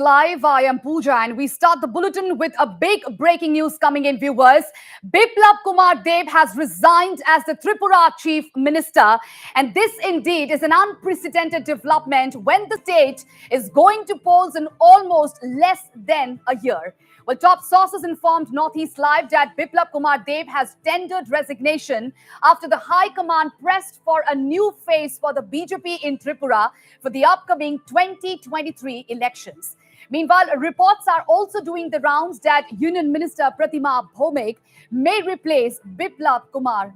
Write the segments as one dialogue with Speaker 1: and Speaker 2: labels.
Speaker 1: Live. I am Pooja, and we start the bulletin with a big breaking news coming in, viewers. Biplab Deb has resigned as the Tripura Chief Minister, and this indeed is an unprecedented development when the state is going to polls in almost less than a year. Well, top sources informed Northeast Live that Biplab Deb has tendered resignation after the High Command pressed for a new face for the BJP in Tripura for the upcoming 2023 elections. Meanwhile, reports are also doing the rounds that Union Minister Pratima Bhomik may replace Biplab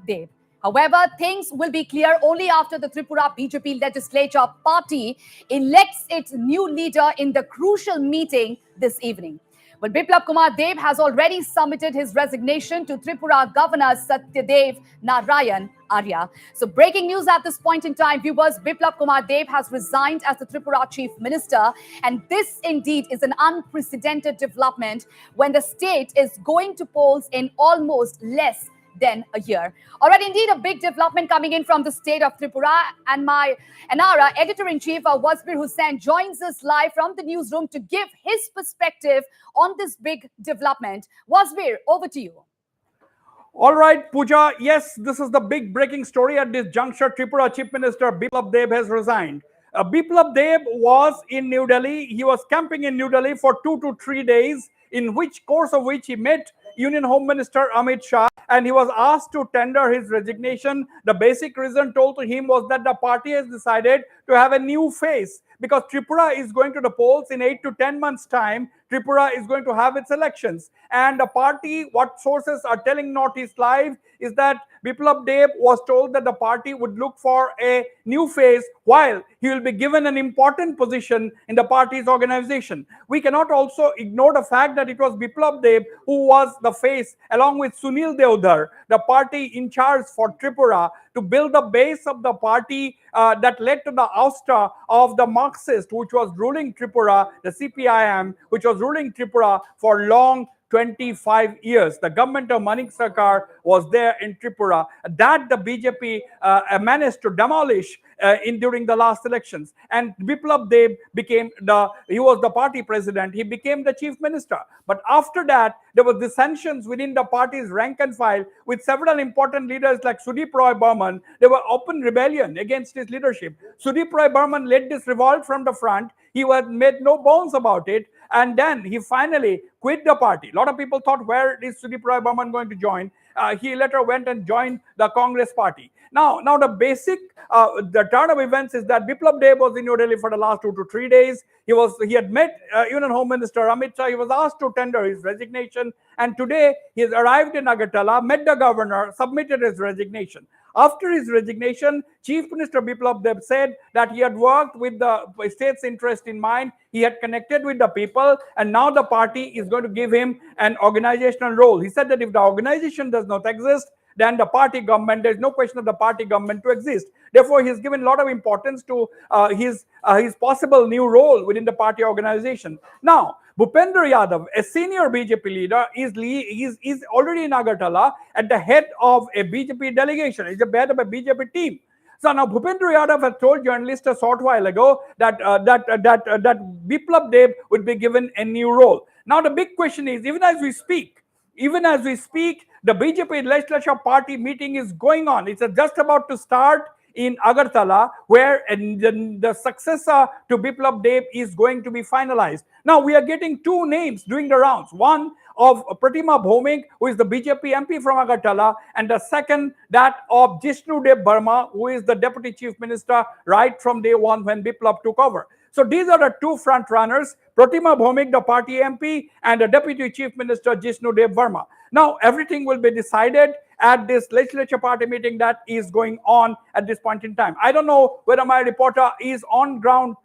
Speaker 1: Deb. However, things will be clear only after the Tripura BJP legislature party elects its new leader in the crucial meeting this evening. But Biplab Deb has already submitted his resignation to Tripura Governor Satyadev Narayan Arya. So breaking news at this point in time, viewers, Biplab Deb has resigned as the Tripura Chief Minister. And this indeed is an unprecedented development when the state is going to polls in almost less than a year. All right, indeed, a big development coming in from the state of Tripura. And my NRA editor-in-chief, Wasbir Hussain, joins us live from the newsroom to give his perspective on this big development. Wasbir, over to you.
Speaker 2: All right, Pooja. Yes, this is the big breaking story at this juncture. Tripura Chief Minister Biplab Deb has resigned. Biplab Deb was in New Delhi. He was camping in New Delhi for 2 to 3 days, in which course of which he met Union Home Minister Amit Shah, and he was asked to tender his resignation. The basic reason told to him was that the party has decided to have a new face because Tripura is going to the polls in 8 to 10 months' time. Tripura is going to have its elections. And the party, what sources are telling Northeast Live, is that Biplab Deb was told that the party would look for a new face while he will be given an important position in the party's organization. We cannot also ignore the fact that it was Biplab Deb who was the face, along with Sunil Deodhar, the party in charge for Tripura, to build the base of the party that led to the ouster of the Marxist, which was ruling Tripura, the CPIM, which was ruling Tripura for long 25 years. The government of Manik Sarkar was there in Tripura. That the BJP managed to demolish during the last elections. And Biplab Deb he was the party president. He became the chief minister. But after that, there were dissensions within the party's rank and file with several important leaders like Sudeep Roy Burman. There were open rebellion against his leadership. Sudeep Roy Burman led this revolt from the front. He made no bones about it. And then he finally quit the party. A lot of people thought, where is Sudeep Roy Burman going to join? He later went and joined the Congress party. Now the basic, the turn of events is that Biplab Deb was in New Delhi for the last 2 to 3 days. He had met Union Home Minister Amit Shah. He was asked to tender his resignation. And today he has arrived in Agartala, met the governor, submitted his resignation. After his resignation, Chief Minister Biplab Deb said that he had worked with the state's interest in mind. He had connected with the people, and now the party is going to give him an organizational role. He said that if the organization does not exist, then the party government, there's no question of the party government to exist. Therefore, he's given a lot of importance to his possible new role within the party organization. Now, Bhupendra Yadav, a senior BJP leader, is already in Agartala at the head of a BJP delegation. He's the head of a BJP team. So now Bhupendra Yadav has told journalists a short while ago that Biplab Deb would be given a new role. Now the big question is, even as we speak, the BJP legislature party meeting is going on. It's just about to start in Agartala, where the successor to Biplab Deb is going to be finalized. Now, we are getting two names doing the rounds. One of Pratima Bhomik, who is the BJP MP from Agartala, and the second, that of Jishnu Dev Verma, who is the Deputy Chief Minister right from day one when Biplab took over. So these are the two front runners, Pratima Bhomik, the party MP, and the Deputy Chief Minister Jishnu Dev Verma. Now, everything will be decided at this legislature party meeting that is going on at this point in time. I don't know whether my reporter is on ground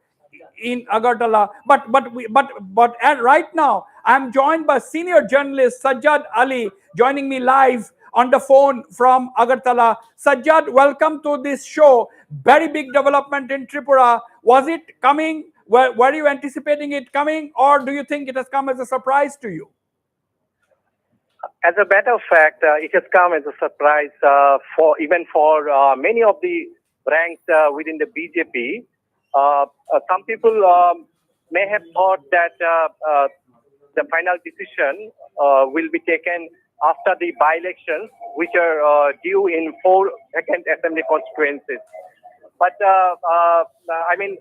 Speaker 2: in Agartala, but right now, I'm joined by senior journalist Sajjad Ali, joining me live on the phone from Agartala. Sajjad, welcome to this show. Very big development in Tripura. Was it coming? Were you anticipating it coming, or do you think it has come as a surprise to you?
Speaker 3: As a matter of fact, it has come as a surprise for many of the ranks within the BJP. Some people may have thought that the final decision will be taken after the by-elections, which are due in 4 vacant assembly constituencies. But I mean,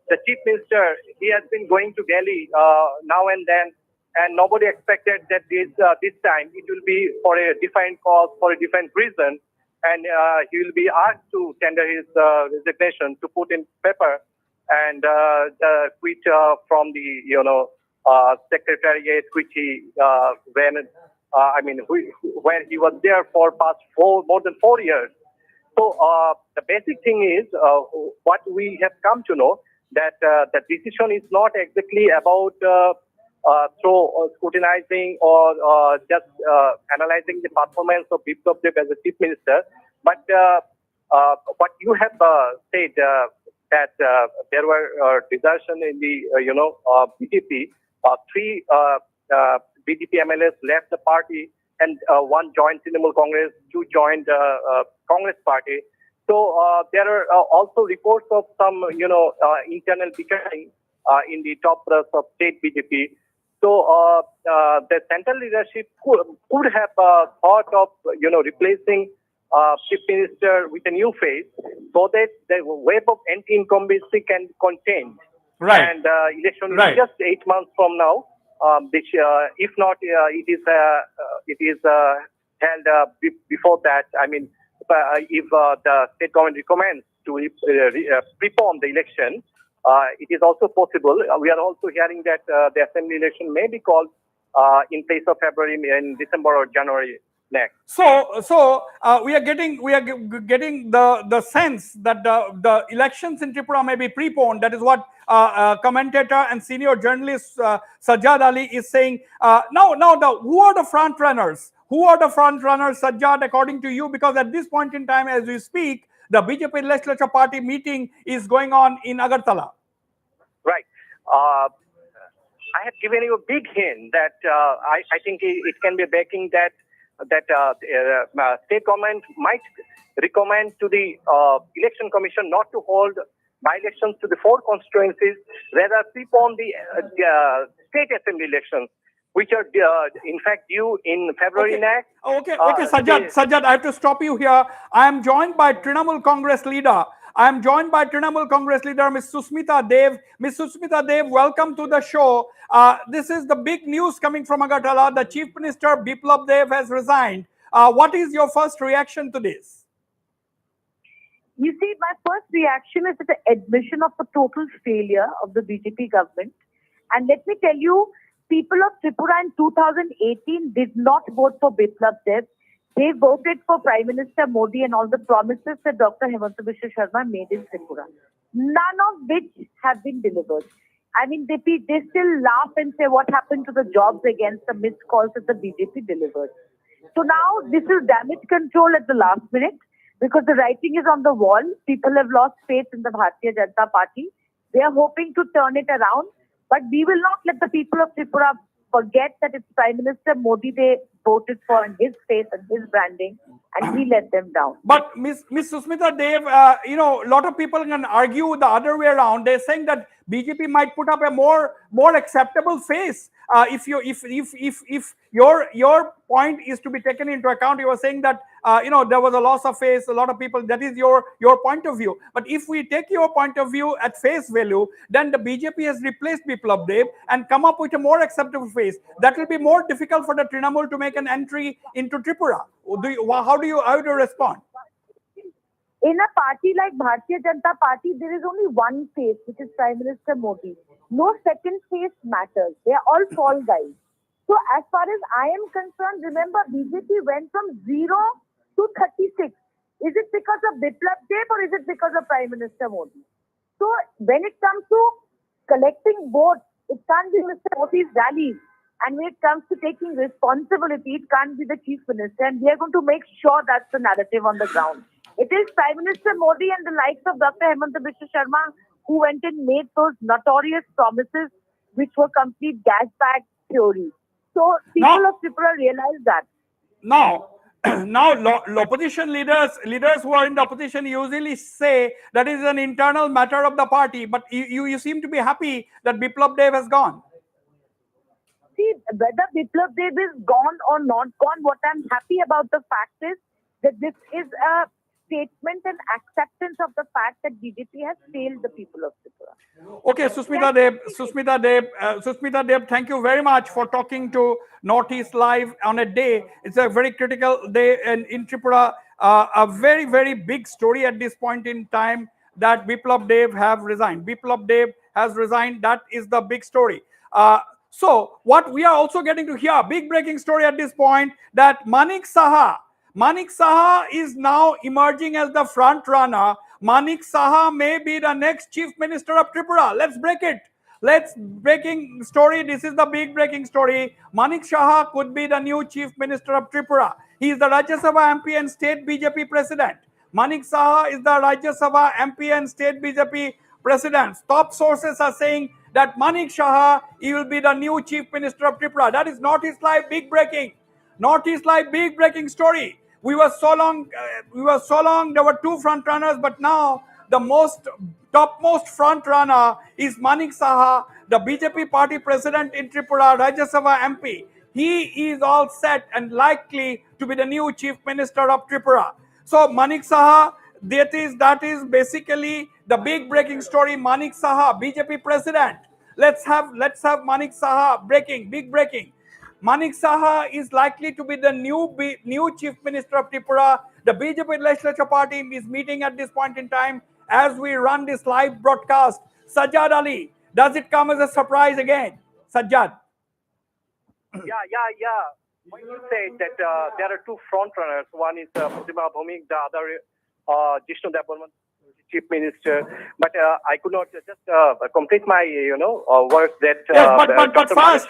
Speaker 3: the chief minister, he has been going to Delhi now and then, and nobody expected that this time it will be for a different cause, for a different reason, and he will be asked to tender his resignation, to put in paper and quit from the secretariat which he ran. Where he was there for past more than 4 years. So the basic thing is what we have come to know, that the decision is not exactly about scrutinizing or just analyzing the performance of Biplab Deb as a chief minister, but what you have said that there were desertion in the BJP. Three BJP MLAs left the party, and one joined Trinamool Congress, two joined Congress party. So there are also reports of some, internal bickering in the top brass of state BJP. So the central leadership could have thought of, replacing chief minister with a new face, so that the wave of anti-incumbency can be contained.
Speaker 2: Right.
Speaker 3: And election
Speaker 2: Right.
Speaker 3: is just 8 months from now. Which, if not, it is held before that. I mean, if the state government recommends to reform the election, it is also possible. We are also hearing that the assembly election may be called in place of February, in December or January next.
Speaker 2: So we are getting the sense that the elections in Tripura may be preponed. That is what commentator and senior journalist Sajjad Ali is saying. Now, who are the front runners? Who are the front runners, Sajjad, according to you? Because at this point in time, as we speak, the BJP Legislature Party meeting is going on in Agartala.
Speaker 3: Right. I have given you a big hint that I think it can be backing that state government might recommend to the election commission not to hold by-elections to the 4 constituencies, rather prepone the state assembly elections, which are in fact due in February next.
Speaker 2: Okay, Sajjad, I have to stop you here. I am joined by Trinamool Congress leader. Ms. Susmita Dev. Ms. Susmita Dev, welcome to the show. This is the big news coming from Agartala. The Chief Minister, Biplab Deb, has resigned. What is your first reaction to this?
Speaker 4: You see, my first reaction is the admission of the total failure of the BJP government. And let me tell you, people of Tripura in 2018 did not vote for Biplab Deb. They voted for Prime Minister Modi and all the promises that Dr. Hemanta Biswa Sharma made in Tripura, none of which have been delivered. I mean, they still laugh and say what happened to the jobs against the missed calls that the BJP delivered. So now this is damage control at the last minute, because the writing is on the wall. People have lost faith in the Bharatiya Janata Party. They are hoping to turn it around. But we will not let the people of Tripura forget that it's Prime Minister Modi they voted for, and his face and his branding, and he let them down.
Speaker 2: But Miss Susmita Dev, a lot of people can argue the other way around. They're saying that BJP might put up a more acceptable face. If your point is to be taken into account, you were saying that there was a loss of face. A lot of people. That is your point of view. But if we take your point of view at face value, then the BJP has replaced Biplab Deb and come up with a more acceptable face. That will be more difficult for the Trinamool to make an entry into Tripura. How do you respond?
Speaker 4: In a party like Bharatiya Janata Party, there is only one face, which is Prime Minister Modi. No second face matters. They are all fall guys. So as far as I am concerned, remember, BJP went from 0 to 36. Is it because of Biplab Deb or is it because of Prime Minister Modi? So when it comes to collecting votes, it can't be Mr. Modi's rallies. And when it comes to taking responsibility, it can't be the Chief Minister. And we are going to make sure that's the narrative on the ground. It is Prime Minister Modi and the likes of Dr. Hemanta Biswa Sharma who went and made those notorious promises, which were complete gas bag theory. So people of Tripura realize that.
Speaker 2: Now, Now opposition leaders who are in the opposition usually say that is an internal matter of the party, but you seem to be happy that Biplab Deb has gone.
Speaker 4: See, whether Biplab Deb is gone or not gone, what I'm happy about the fact is that this is a statement and acceptance of the fact that BJP has failed the people of Tripura.
Speaker 2: Okay, Susmita Deb, thank you very much for talking to Northeast Live on a day. It's a very critical day in Tripura. A very, very big story at this point in time that Biplab Deb have resigned. Biplab Deb has resigned. That is the big story. So what we are also getting to hear, big breaking story at this point, that Manik Saha is now emerging as the front runner. Manik Saha may be the next chief minister of Tripura. Let's break it. Let's breaking story. This is the big breaking story. Manik Saha could be the new chief minister of Tripura. He is the Rajya Sabha MP and state BJP president. Manik Saha is the Rajya Sabha MP and state BJP president. Top sources are saying that Manik Saha, he will be the new chief minister of Tripura. That is Northeast Live big breaking. Northeast Live big breaking story. We were so long. There were two front runners, but now the topmost front runner is Manik Saha, the BJP party president in Tripura, Rajya Sabha MP. He is all set and likely to be the new chief minister of Tripura. So Manik Saha, that is basically the big breaking story. Manik Saha, BJP president. Let's have Manik Saha big breaking. Manik Saha is likely to be the new chief minister of Tripura. The BJP legislature party is meeting at this point in time as we run this live broadcast. Sajjad Ali, does it come as a surprise again? Sajjad.
Speaker 3: Yeah. When you say that there are two front runners, one is Pratibha Bhumik, the other Jishnu Dev Burman, chief minister. But I could not just complete my words that.
Speaker 2: Yes, but
Speaker 3: Dr.
Speaker 2: first,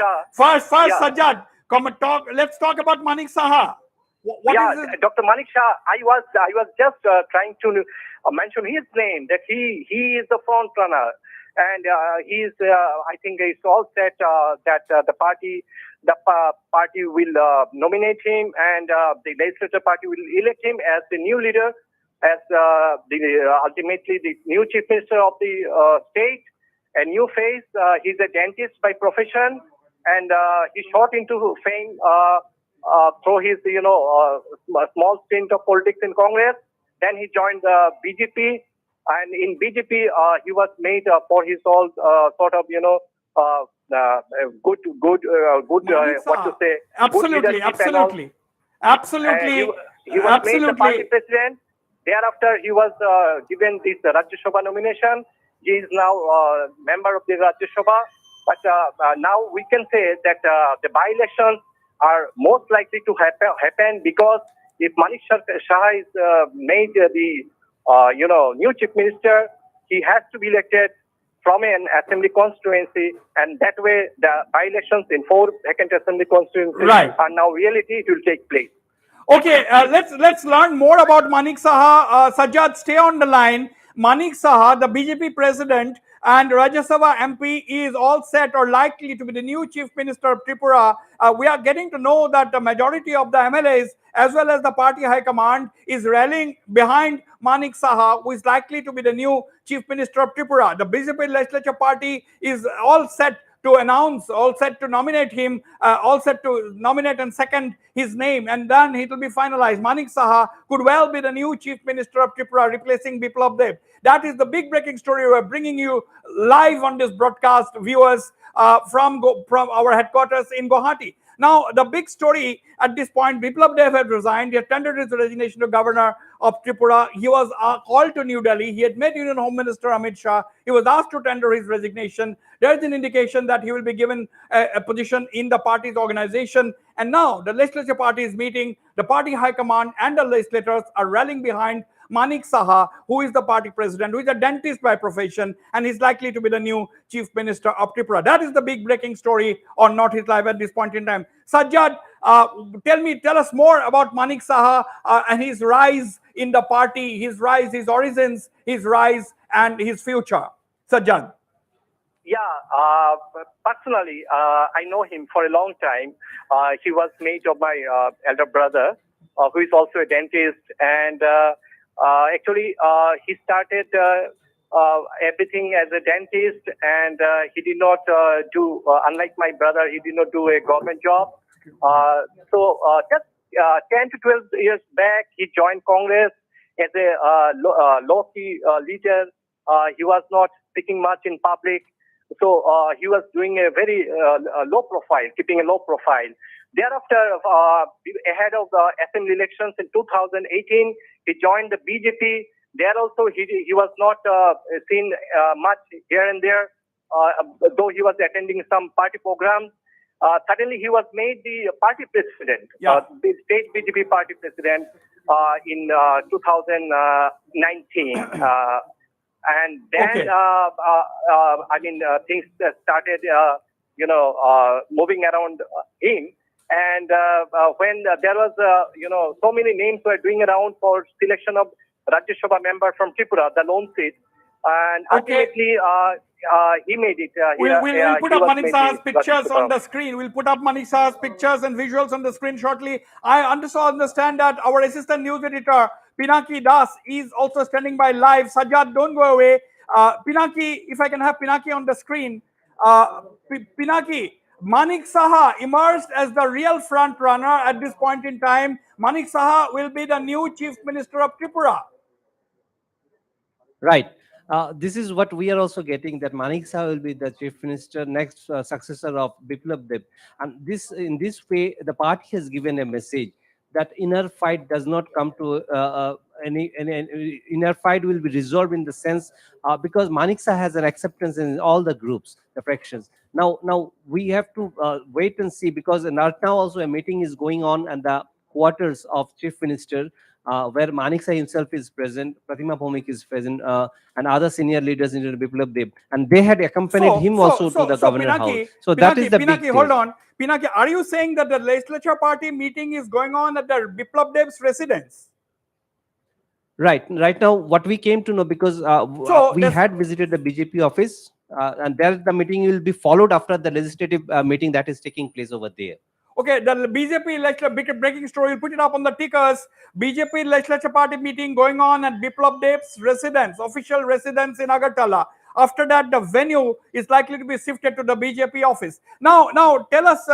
Speaker 3: Yeah.
Speaker 2: Sajjad, come and talk. Let's talk about Manik Saha. What
Speaker 3: Yeah,
Speaker 2: is this?
Speaker 3: Dr. Manik Shah, I was just trying to mention his name, that he is the front runner, and he's I think it's all set that the party will nominate him, and the legislature party will elect him as the new leader, as ultimately the new chief minister of the state, a new face. He's a dentist by profession, and he shot into fame through his small stint of politics in Congress. Then he joined the BJP, and in BJP he was made for his all sort of good what to say, good leadership and all.
Speaker 2: Absolutely.
Speaker 3: He was made the party president. Thereafter, he was given this Rajya Sabha nomination. He is now member of the Rajya Sabha. But now we can say that the by-elections are most likely to happen because if Manik Shah is made the new chief minister, he has to be elected from an assembly constituency, and that way the by-elections in 4 vacant assembly constituencies are now reality. It will take place.
Speaker 2: Okay, let's learn more about Manik Saha. Sajjad, stay on the line. Manik Saha, the BJP president and Rajya Sabha MP, is all set or likely to be the new chief minister of Tripura. We are getting to know that the majority of the MLAs as well as the party high command is rallying behind Manik Saha, who is likely to be the new chief minister of Tripura. The BJP legislature party is all set to announce, all set to nominate him, all set to nominate and second his name, and then it will be finalized. Manik Saha could well be the new chief minister of Tripura, replacing Biplab Deb. That is the big breaking story we are bringing you live on this broadcast, viewers, from our headquarters in Guwahati. Now, the big story at this point, Biplab Deb had resigned. He had tendered his resignation to governor of Tripura. He was called to New Delhi. He had met Union Home Minister Amit Shah. He was asked to tender his resignation. There is an indication that he will be given a position in the party's organization. And now the legislature party is meeting. The party high command and the legislators are rallying behind Manik Saha, who is the party president, who is a dentist by profession, and is likely to be the new chief minister of Tripura. That is the big breaking story on Northeast Live at this point in time. Sajjad, tell us more about Manik Saha and his rise in the party, his rise, his origins, his rise, and his future. Sajjad.
Speaker 3: Yeah, personally, I know him for a long time. He was mate of my elder brother who is also a dentist, and actually he started everything as a dentist, and he did not do, unlike my brother, he did not do a government job. Just 10 to 12 years back, he joined Congress as a low-key leader. He was not speaking much in public, so he was doing a very low profile, keeping a low profile. Thereafter, ahead of the assembly elections in 2018, he joined the BJP. There also, he was not seen much here and there, though he was attending some party programs. Suddenly, he was made the party president, the state BJP party president in 2019. And then, things started, moving around him. And when there was, so many names were doing around for selection of Rajya Sabha member from Tripura, the lone seat, and ultimately he made it.
Speaker 2: We'll put up Manik Saha's pictures on the screen. We'll put up Manik Saha's pictures and visuals on the screen shortly. I also understand that our assistant news editor, Pinaki Das, is also standing by live. Sajjad, don't go away. Pinaki, if I can have Pinaki on the screen. Pinaki, Manik Saha emerged as the real front runner at this point in time. Manik Saha will be the new Chief Minister of Tripura.
Speaker 5: Right. This is what we are also getting, that Manik Saha will be the Chief Minister, next successor of Biplab Deb. And in this way, the party has given a message that inner fight does not come to any inner fight will be resolved in the sense because Manik Saha has an acceptance in all the groups, the fractions. Now we have to wait and see, because now also a meeting is going on at the quarters of Chief Minister, where Manik Saha himself is present, Pratima Bhomik is present, and other senior leaders in Biplab Deb, and they had accompanied him also to the governor house. So that is the big thing.
Speaker 2: Hold on. Pinaki, are you saying that the legislature party meeting is going on at the Biplab Deb's residence?
Speaker 5: Right now, what we came to know, because we had visited the BJP office, and there the meeting will be followed after the legislative meeting that is taking place over there.
Speaker 2: Okay, the BJP legislature, breaking story, we'll put it up on the tickers. BJP legislature party meeting going on at Biplab Deb's residence, official residence in Agartala. After that, the venue is likely to be shifted to the BJP office. Now tell us,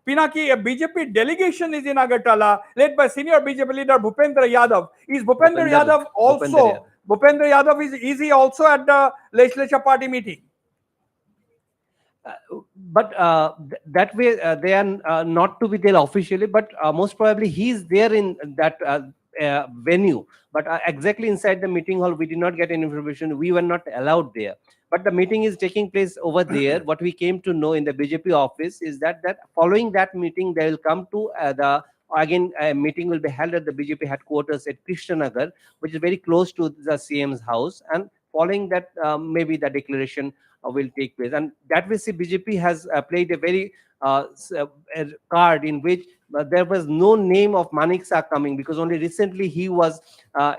Speaker 2: Pinaki, a BJP delegation is in Agartala, led by senior BJP leader Bhupendra Yadav. Is Bhupendra Yadav also? Bhupendra Yadav is he also at the legislature party meeting?
Speaker 5: But that way they are not to be there officially, but most probably he is there in that venue. But exactly inside the meeting hall, we did not get any information. We were not allowed there. But the meeting is taking place over there. What we came to know in the BJP office is that following that meeting, they will come to again a meeting will be held at the BJP headquarters at Krishnanagar, which is very close to the CM's house. And following that, maybe the declaration will take place. And that way, see, BJP has played a very card in which there was no name of Manik Saha coming, because only recently he was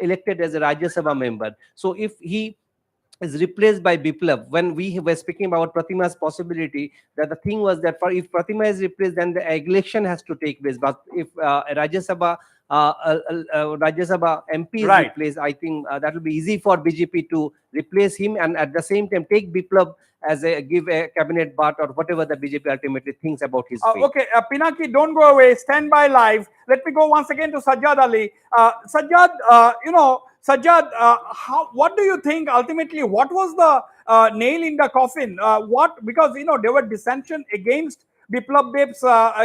Speaker 5: elected as a Rajya Sabha member. So if he is replaced by Biplab, when we were speaking about Pratima's possibility, that the thing was that if Pratima is replaced, then the election has to take place. But if Rajya Sabha MP is replaced, I think that will be easy for BJP to replace him, and at the same time take Biplab as give a cabinet bat or whatever the BJP ultimately thinks about his fate.
Speaker 2: Okay, Pinaki, don't go away. Stand by live. Let me go once again to Sajjad Ali. Sajjad, Sajjad, what do you think ultimately? What was the nail in the coffin? Because there were dissension against Biplab Deb's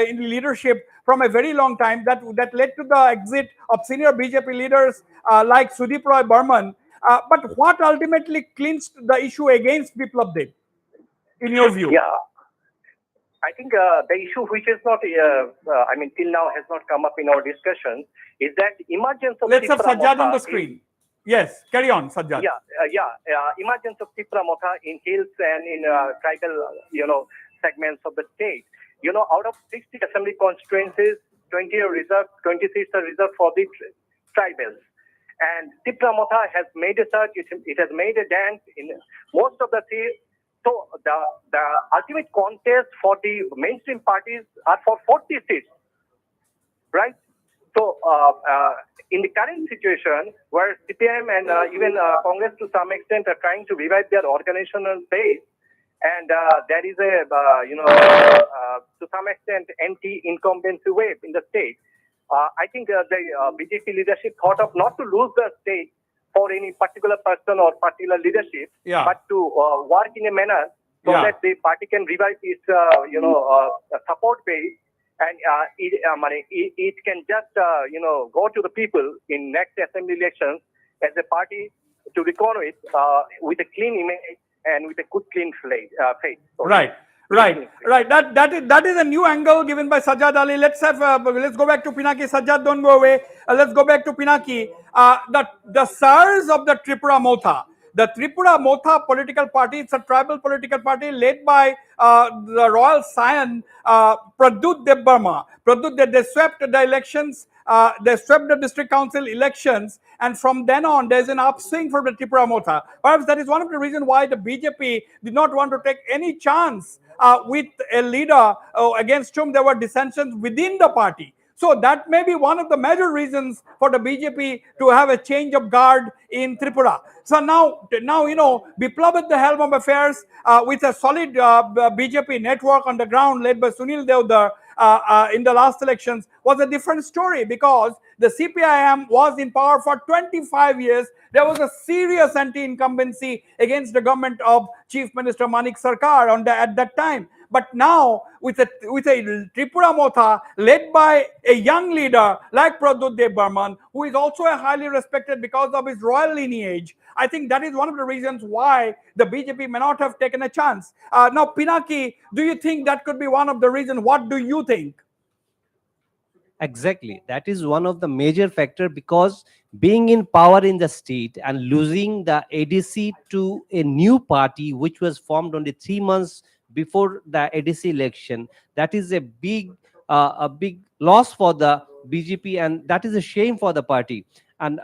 Speaker 2: in leadership from a very long time that led to the exit of senior BJP leaders like Sudeep Roy Burman. But what ultimately clinched the issue against Biplab Deb, in your view?
Speaker 3: Yeah, I think the issue which is not, till now has not come up in our discussion is that emergence of
Speaker 2: Let's have Sajjad on the screen. Yes, carry on, Sajjad.
Speaker 3: Emergence of Tipra Motha in hills and in tribal, segments of the state. Out of 60 assembly constituencies, 20 are reserved, 20 seats are reserved for the tribals. And Tipra Motha has made a search, it has made a dent in most of the seats. So the ultimate contest for the mainstream parties are for 40 seats, right? So, in the current situation where CPM and even Congress to some extent are trying to revive their organizational base, and there is a, to some extent, anti-incumbency wave in the state, I think the BJP leadership thought of not to lose the state for any particular person or particular leadership, but to work in a manner so that the party can revive its, support base, and it can just, go to the people in next assembly elections as a party to reckon with a clean image and with a good clean face.
Speaker 2: Right. That is a new angle given by Sajjad Ali. Let's go back to Pinaki. Sajjad, don't go away. Let's go back to Pinaki. The SARS of the Tripura Motha. The Tripura Motha political party, it's a tribal political party led by the royal scion Pradyut Deb Burma. They swept the elections, they swept the district council elections, and from then on, there's an upswing for the Tripura Motha. Perhaps that is one of the reasons why the BJP did not want to take any chance with a leader against whom there were dissensions within the party. So that may be one of the major reasons for the BJP to have a change of guard in Tripura. So now Biplab at the helm of affairs with a solid BJP network on the ground led by Sunil Devdar in the last elections was a different story, because the CPIM was in power for 25 years. There was a serious anti-incumbency against the government of Chief Minister Manik Sarkar at that time. But now, with a Tripura Motha led by a young leader like Pradyut Deb Burman, who is also a highly respected because of his royal lineage, I think that is one of the reasons why the BJP may not have taken a chance. Now, Pinaki, do you think that could be one of the reasons? What do you think?
Speaker 5: Exactly. That is one of the major factor, because being in power in the state and losing the ADC to a new party which was formed only 3 months before the ADC election, that is a big loss for the BJP, and that is a shame for the party. And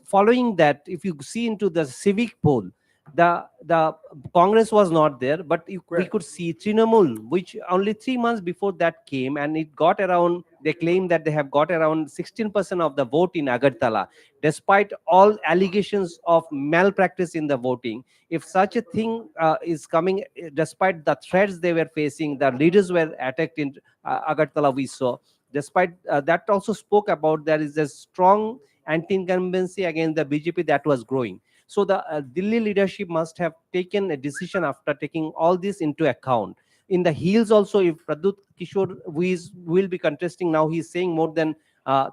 Speaker 5: following that, if you see into the civic poll, the Congress was not there, but we could see Trinamool, which only 3 months before that came, and it got around, they claim that they have got around 16% of the vote in Agartala, despite all allegations of malpractice in the voting. If such a thing is coming, despite the threats they were facing, the leaders were attacked in Agartala, we saw. Despite that also spoke about there is a strong anti-incumbency against the BJP that was growing. So the Delhi leadership must have taken a decision after taking all this into account. In the heels also, if Pradyut Kishore, who will be contesting now, he's saying more than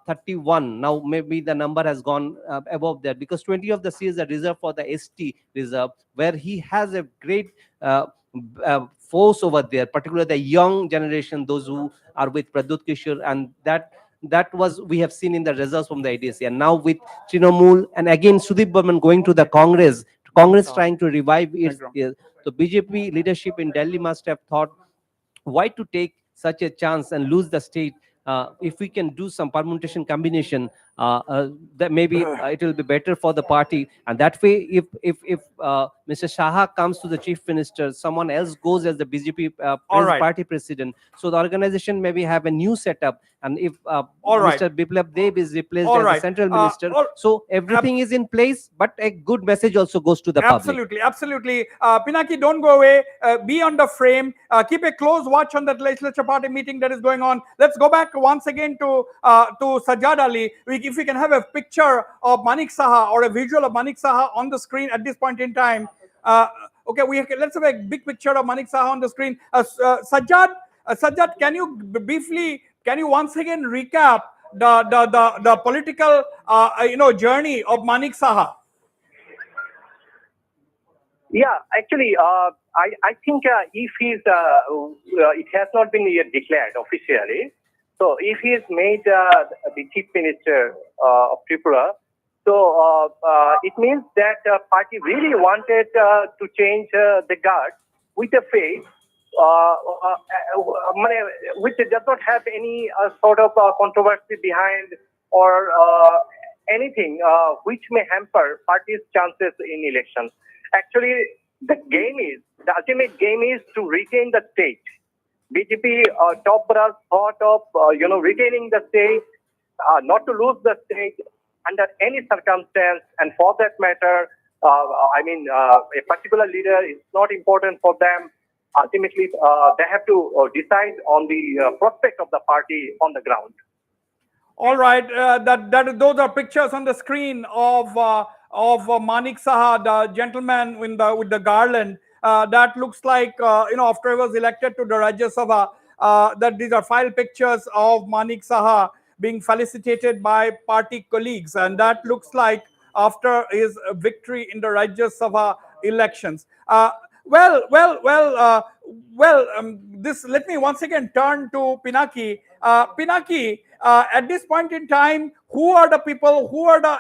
Speaker 5: 31. Now maybe the number has gone above that, because 20 of the seats are reserved for the ST reserve, where he has a great force over there, particularly the young generation, those who are with Pradyut Kishore, and that was we have seen in the results from the ADC. And now with Trinamool and again Sudip Burman going to the Congress trying to revive its. So BJP leadership in Delhi must have thought, why to take such a chance and lose the state? If we can do some permutation combination, that maybe it will be better for the party. And that way, if Mr. Shaha comes to the chief minister, someone else goes as the BJP party president. So the organization maybe have a new setup. And if Mr. Biplab Deb is replaced as the central minister, so everything is in place, but a good message also goes to the public.
Speaker 2: Absolutely. Pinaki, don't go away. Be on the frame. Keep a close watch on that legislature party meeting that is going on. Let's go back once again to Sajjad Ali. If we can have a picture of Manik Saha or a visual of Manik Saha on the screen at this point in time. Okay, let's have a big picture of Manik Saha on the screen. Sajjad, can you once again recap the political journey of Manik Saha?
Speaker 3: Yeah, actually, I think if it has not been yet declared officially. So if he is made the chief minister of Tripura, so it means that party really wanted to change the guard with a face which does not have any sort of controversy behind or anything which may hamper party's chances in elections. Actually, the ultimate game is to retain the state. BJP top brass thought of retaining the state not to lose the state under any circumstance. And for that matter, a particular leader is not important for them. Ultimately, they have to decide on the prospect of the party on the ground.
Speaker 2: All right, those are pictures on the screen of Manik Saha, the gentleman with the garland. That looks like after he was elected to the Rajya Sabha. That these are file pictures of Manik Saha being felicitated by party colleagues, and that looks like after his victory in the Rajya Sabha elections. This, let me once again turn to Pinaki. Pinaki, at this point in time, who are the people,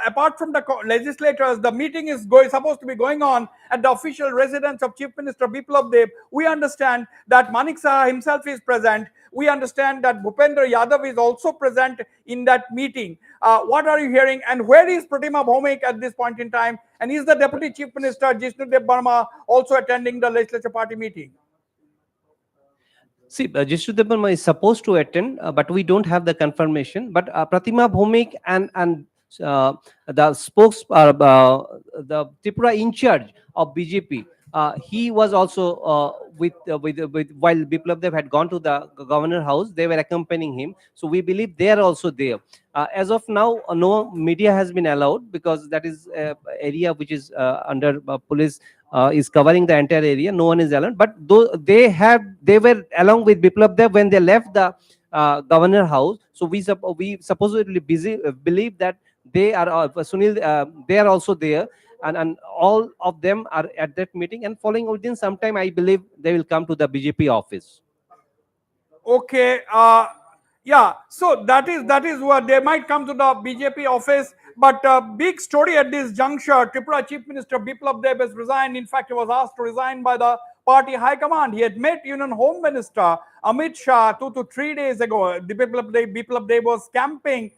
Speaker 2: apart from the legislators, the meeting is supposed to be going on at the official residence of Chief Minister Biplab Deb. We understand that Manik Saha himself is present. We understand that Bhupendra Yadav is also present in that meeting. What are you hearing? And where is Pratima Bhomik at this point in time? And is the Deputy Chief Minister Jishnu Deb Barma also attending the legislature party meeting?
Speaker 5: See, Jishnu Deb Barma is supposed to attend, but we don't have the confirmation. But Pratima Bhomik and the the Tripura in charge of BJP, he was also with while Biplab Deb had gone to the governor house, they were accompanying him. So we believe they are also there. As of now, no media has been allowed because that is area which is under police. Is covering the entire area. No one is allowed, but though they were along with Biplab Deb when they left the governor house. So we supposedly believe that they are Sunil. They are also there, and all of them are at that meeting. And following within some time, I believe they will come to the BJP office.
Speaker 2: Okay. Yeah. So that is what they might come to the BJP office. But big story at this juncture, Tripura Chief Minister Biplab Deb has resigned. In fact, he was asked to resign by the party high command. He had met Union Home Minister Amit Shah 2 to 3 days ago. Biplab Deb was camping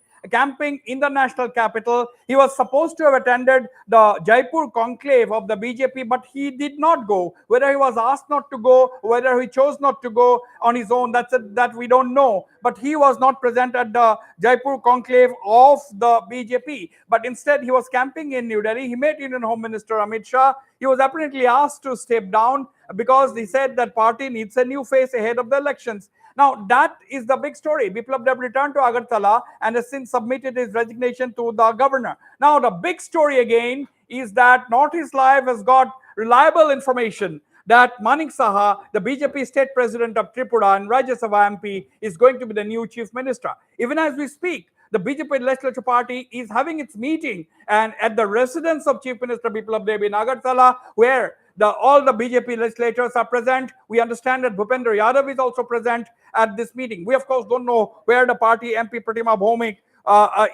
Speaker 2: in the national capital. He was supposed to have attended the Jaipur conclave of the BJP, but he did not go. Whether he was asked not to go, whether he chose not to go on his own, that we don't know. But he was not present at the Jaipur conclave of the BJP. But instead, he was camping in New Delhi. He met Union Home Minister Amit Shah. He was apparently asked to step down because he said that party needs a new face ahead of the elections. Now, that is the big story. Biplab Deb returned to Agartala and has since submitted his resignation to the governor. Now, the big story again is that Northeast Live has got reliable information that Manik Saha, the BJP state president of Tripura and Rajya Sabha MP, is going to be the new chief minister. Even as we speak, the BJP legislature party is having its meeting and at the residence of Chief Minister Biplab Deb in Agartala, where all the BJP legislators are present. We understand that Bhupendra Yadav is also present at this meeting. We, of course, don't know where the party MP Pratima Bhomik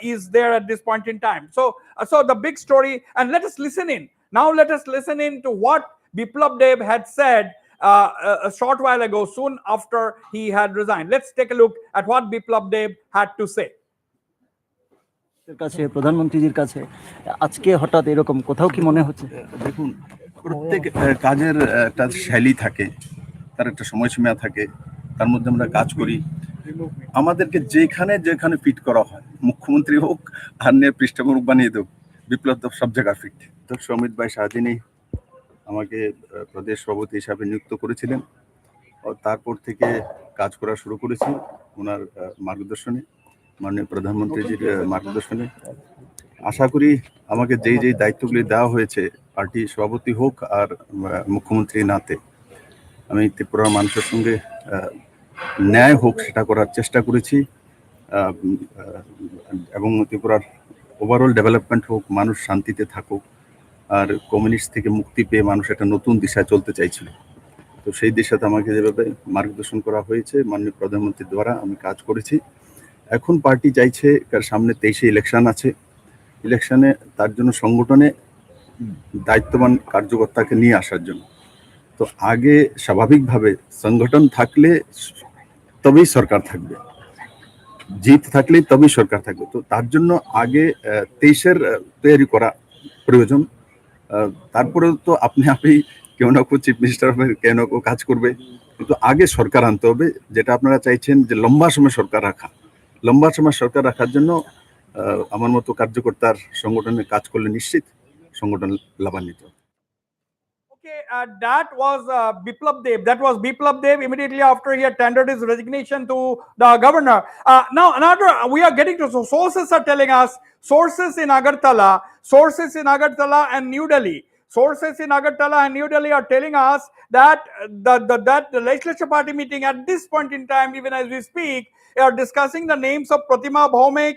Speaker 2: is there at this point in time. So the big story, and let us listen in. Now let us listen in to what Biplab Deb had said a short while ago, soon after he had resigned. Let's take a look at what Biplab Deb had to say.
Speaker 6: কাছে প্রধানমন্ত্রীজির কাছে আজকে হঠাৎ এরকম কোথাও কি মনে হচ্ছে?
Speaker 7: দেখুন, প্রত্যেক কাজের একটা শৈলী থাকে, তার একটা সময়সীমা থাকে, তার মধ্যে আমরা কাজ করি। আমাদেরকে যেখানে ফিট করা হয়, মুখ্যমন্ত্রী হোক আর পৃষ্ঠপোষক বানিয়ে দেব, বিপ্লব দেব সব জায়গায় ফিট। তো অমিত ভাই সারাদিনই আমাকে প্রদেশ সভাপতি হিসাবে নিযুক্ত করেছিলেন। তারপর থেকে কাজ করা শুরু করেছি ওনার মার্গদর্শনে, মাননীয় প্রধানমন্ত্রীজির মার্গদর্শনে। আশা করি আমাকে যেই দায়িত্বগুলি দেওয়া হয়েছে, পার্টি সভাপতি হোক আর মুখ্যমন্ত্রী নাতে, আমি ত্রিপুরার মানুষের সঙ্গে ন্যায় হোক সেটা করার চেষ্টা করেছি, এবং ত্রিপুরার ওভারঅল ডেভেলপমেন্ট হোক, মানুষ শান্তিতে থাকুক, আর কমিউনিস্ট থেকে মুক্তি পেয়ে মানুষ একটা নতুন দিশায় চলতে চাইছিল। তো সেই দিশাতে আমাকে যেভাবে মার্গদর্শন করা হয়েছে মাননীয় প্রধানমন্ত্রীর দ্বারা আমি কাজ করেছি। এখন পার্টি চাইছে, সামনে 23-এ ইলেকশন আছে, ইলেকশনে তার জন্য সংগঠনে দায়িত্ববান কার্যকর্তাকে নিয়ে আসার জন্য। তো আগে স্বাভাবিকভাবে সংগঠন থাকলে তবেই সরকার থাকবে, জিত থাকলে তবেই সরকার থাকবে। তো তার জন্য আগে 23-এর তৈরি করা প্রয়োজন। তারপরে তো আপনি কেউ না কেউ চিফ মিনিস্টার হবে, কেউ না কেউ কাজ করবে, কিন্তু আগে সরকার আনতে হবে। যেটা আপনারা চাইছেন যে লম্বা সময় সরকার রাখার জন্য আমার মতো কার্যকর্তার সংগঠনে কাজ করলে নিশ্চিত সংগঠন লাভান্বিত।
Speaker 2: Okay, that was Biplab Deb. That was Biplab Deb immediately after he had tendered his resignation to the governor. Now, another, we are getting to, so sources are telling us, sources in Agartala and New Delhi. Sources in Agartala and New Delhi are telling us that that the legislature party meeting at this point in time, even as we speak, are discussing the names of Pratima Bhaumik,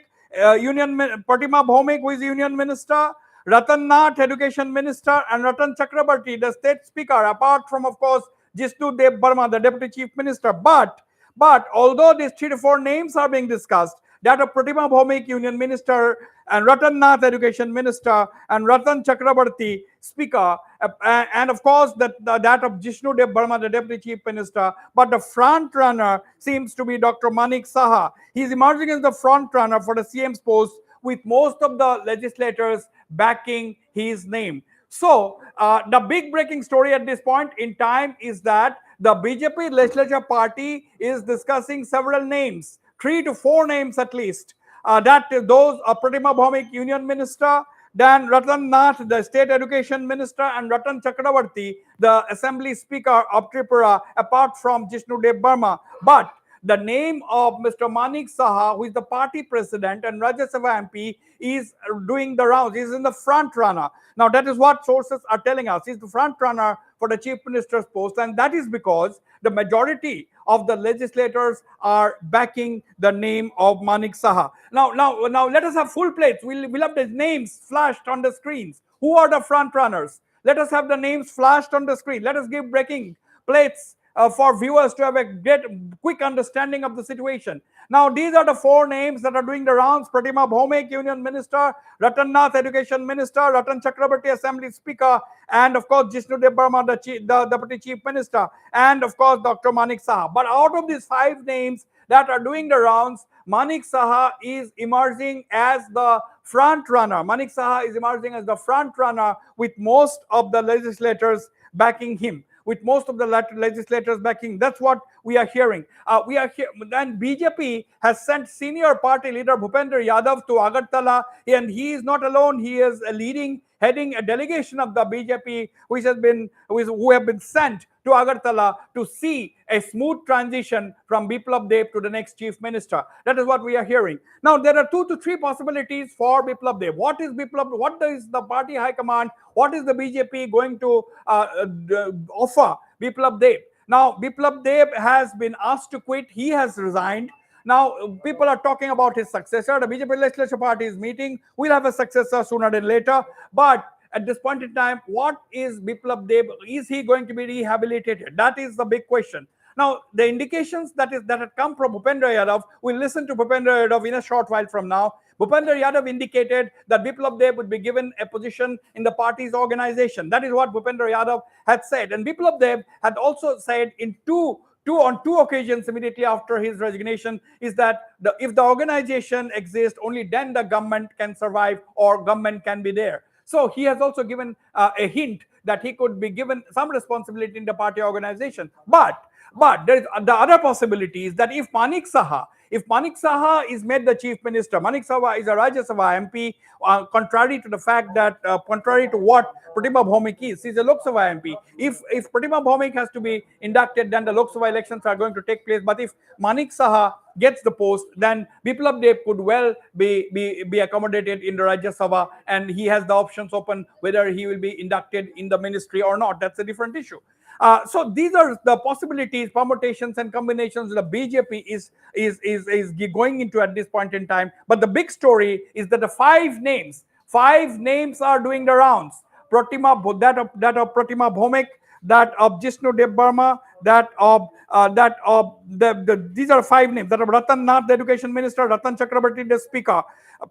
Speaker 2: Pratima Bhaumik, who is union minister, Ratan Nath, Education Minister, and Ratan Chakrabarti, the State Speaker, apart from, of course, Jisnu Dev Burma, the Deputy Chief Minister. But although these 3 to 4 names are being discussed, that of Pratima Bhaumik, Union Minister, and Ratan Nath, Education Minister, and Ratan Chakrabarti, Speaker, and of course that of Jishnu Dev Burma, the Deputy Chief Minister. But the front runner seems to be Dr. Manik Saha. He is emerging as the front runner for the CM's post, with most of the legislators backing his name. So the big breaking story at this point in time is that the BJP legislature party is discussing several names, 3 to 4 names at least. That those are Pratima Bhaumik, Union Minister, then Ratan Nath, the State Education Minister, and Ratan Chakrabarti, the Assembly Speaker of Tripura, apart from Jishnu Dev Burma. But the name of Mr. Manik Saha, who is the party president and Rajya Sabha MP, is doing the rounds. He is in the front runner. Now, that is what sources are telling us. He's the front runner for the chief minister's post, and that is because the majority of the legislators are backing the name of Manik Saha. Now, let us have full plates. We'll have the names flashed on the screens. Who are the front runners? Let us have the names flashed on the screen. Let us give breaking plates for viewers to have a quick understanding of the situation. Now, these are the 4 names that are doing the rounds: Pratima Bhaumik, Union Minister; Ratan Nath, Education Minister; Ratan Chakrabarti, Assembly Speaker; and of course Jishnu Dev Burma, the Deputy Chief Minister; and of course Dr. Manik Saha. But out of these 5 names that are doing the rounds, Manik Saha is emerging as the front runner. Manik Saha is emerging as the front runner, with most of the legislators backing him. With most of the legislators backing. That's what we are hearing. And BJP has sent senior party leader Bhupender Yadav to Agartala, and he is not alone. He is heading a delegation of the BJP, who have been sent to Agartala to see a smooth transition from Biplab Deb to the next chief minister. That is what we are hearing. Now, there are 2 to 3 possibilities for Biplab Deb. What is Biplab? What is the party high command? What is the BJP going to offer Biplab Deb? Now, Biplab Deb has been asked to quit. He has resigned. Now, people are talking about his successor. The BJP legislature party is meeting. We'll have a successor sooner than later. But at this point in time, what is Biplab Deb? Is he going to be rehabilitated? That is the big question. Now, the indications that had come from Bhupender Yadav, we'll listen to Bhupender Yadav in a short while from now. Bhupender Yadav indicated that Biplab Deb would be given a position in the party's organization. That is what Bhupender Yadav had said. And Biplab Deb had also said on two occasions immediately after his resignation, is that if the organization exists, only then the government can survive or government can be there. So he has also given a hint that he could be given some responsibility in the party organization. But there is the other possibility is that if Manik Saha is made the chief minister, Manik Saha is a Rajya Sabha MP, contrary to the fact that, contrary to what Pratima Bhaumik is, he's a Lok Sabha MP. If Pratima Bhaumik has to be inducted, then the Lok Sabha elections are going to take place. But if Manik Saha gets the post, then Biplab Deb could well be accommodated in the Rajya Sabha, and he has the options open whether he will be inducted in the ministry or not. That's a different issue. So these are the possibilities, permutations, and combinations the BJP is going into at this point in time. But the big story is that the 5 names are doing the rounds. That of Pratima Bhaumik, that of Jishnu Dev Burma, these are 5 names. That of Ratan Nath, the Education Minister; Ratan Chakrabarti, the Speaker;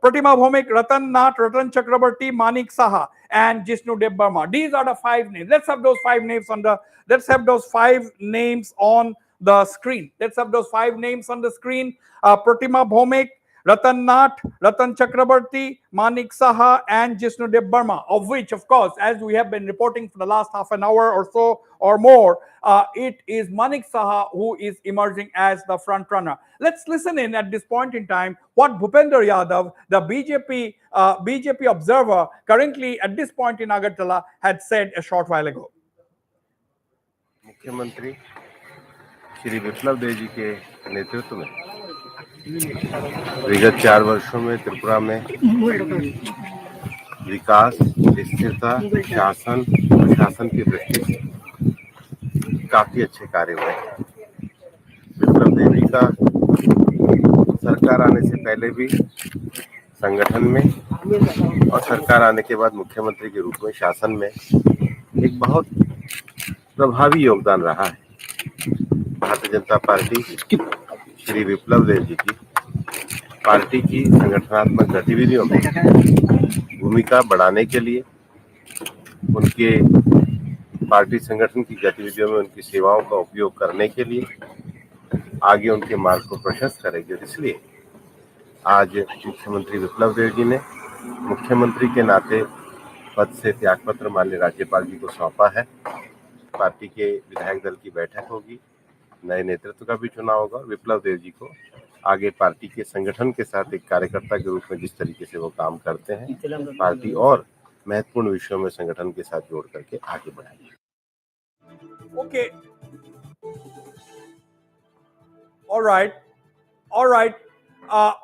Speaker 2: Pratima Bhaumik, Ratan Nath, Ratan Chakrabarti, Manik Saha, and Jishnu Dev Burma. These are the 5 names. Let's have those 5 names on the screen. Let's have those 5 names on the screen. Pratima Bhaumik, Ratan Nath, Ratan Chakrabarti, Manik Saha, and Jishnu Deb Burma, of which, of course, as we have been reporting for the last half an hour or so or more, it is Manik Saha who is emerging as the front runner. Let's listen in at this point in time what Bhupender Yadav, the BJP observer currently at this point in Agartala, had said a short while ago.
Speaker 8: मुख्यमंत्री श्री विप्लव देव जी के नेतृत्व में विगत 4 वर्षों में त्रिपुरा में विकास, स्थिरता, शासन, प्रशासन की दृष्टि से काफी अच्छे कार्य हुए हैं। विप्लव देव जी का सरकार आने से पहले भी संगठन में और सरकार आने के बाद मुख्यमंत्री के रूप में शासन में एक बहुत प्रभावी योगदान रहा है। भारतीय जनता पार्टी श्री विप्लव देव जी की पार्टी की संगठनात्मक गतिविधियों में भूमिका बढ़ाने के लिए, उनके पार्टी संगठन की गतिविधियों में उनकी सेवाओं का उपयोग करने के लिए आगे उनके मार्ग को प्रशस्त करेगी। और इसलिए आज मुख्यमंत्री विप्लव देव जी ने मुख्यमंत्री के नाते पद से त्यागपत्र माननीय राज्यपाल जी को सौंपा है। पार्टी के विधायक दल की बैठक होगी, नए नेतृत्व का भी चुनाव होगा। विप्लव देव जी को आगे पार्टी के संगठन के साथ एक कार्यकर्ता के रूप में जिस तरीके से वो काम करते हैं, पार्टी और महत्वपूर्ण विषयों में संगठन के साथ जोड़ करके आगे बढ़ाएगी।
Speaker 2: Okay. All right.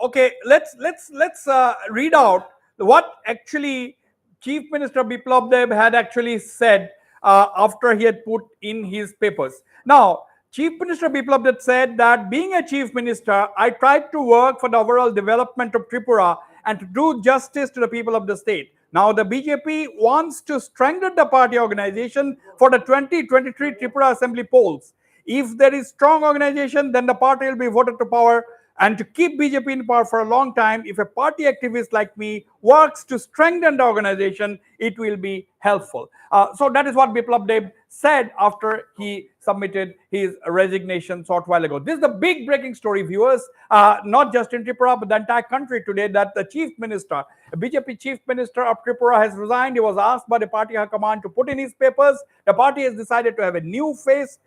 Speaker 2: Okay, let's read out what actually Chief Minister Biplab Deb had actually said after he had put in his papers. Now, Chief Minister Biplab Deb said that being a Chief Minister, I tried to work for the overall development of Tripura and to do justice to the people of the state. Now, the BJP wants to strengthen the party organization for the 2023 Tripura Assembly polls. If there is strong organization, then the party will be voted to power. And to keep BJP in power for a long time, if a party activist like me works to strengthen the organization, it will be helpful. So that is what Biplab Deb said after he submitted his resignation short while ago. This is the big breaking story, viewers, not just in Tripura, but the entire country today, that the chief minister, BJP chief minister of Tripura has resigned. He was asked by the party high command to put in his papers. The party has decided to have a new face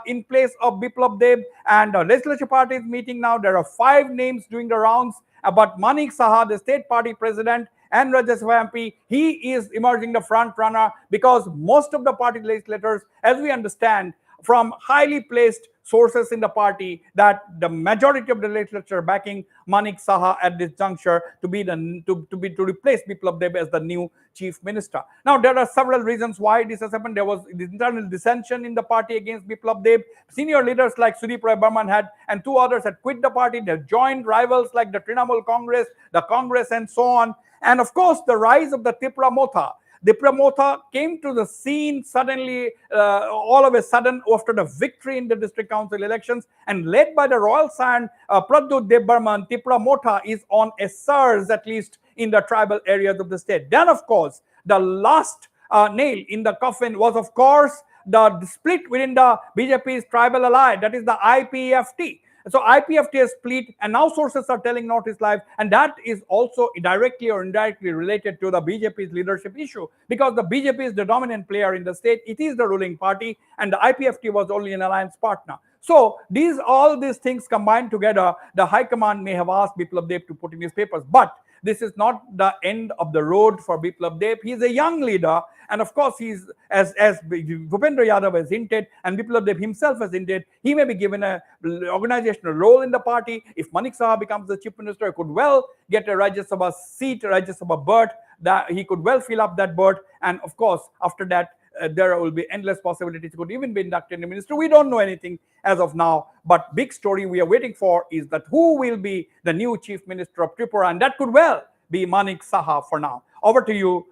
Speaker 2: in place of Biplab Deb, and the legislature party is meeting now. There are 5 names doing the rounds, but Manik Saha, the state party president, and Rajya Sabha MP, he is emerging the front runner because most of the party legislators, as we understand from highly placed sources in the party, that the majority of the legislature backing Manik Saha at this juncture to replace Biplab Deb as the new chief minister. Now, there are several reasons why this has happened. There was internal dissension in the party against Biplab Deb. Senior leaders like Sudip Roy Burman and 2 others had quit the party. They joined rivals like the Trinamool Congress, the Congress, and so on. And of course, the rise of the Tripura Motha. Tripura Motha came to the scene suddenly, all of a sudden, after the victory in the district council elections, and led by the royal scion Pradyut Deb Burman, Tripura Motha is on a surge, at least in the tribal areas of the state. Then, of course, the last nail in the coffin was, of course, the split within the BJP's tribal ally, that is the IPFT. So IPFT has split, and now sources are telling Notice Live, and that is also directly or indirectly related to the BJP's leadership issue, because the BJP is the dominant player in the state. It is the ruling party, and the IPFT was only an alliance partner. So all these things combined together, the High Command may have asked Biplab Deb to put in his papers. But this is not the end of the road for Biplab Deb. He is a young leader, and of course, he's as Bhupender Yadav has hinted, and Biplab Deb himself has hinted, he may be given an organizational role in the party. If Manik Saha becomes the chief minister, he could well get a Rajya Sabha seat, a Rajya Sabha berth, that he could well fill up that berth. And of course, after that, there will be endless possibilities. He could even be inducted in the ministry. We don't know anything as of now, but big story we are waiting for is that who will be the new chief minister of Tripura, and that could well be Manik Saha for now. Over to you,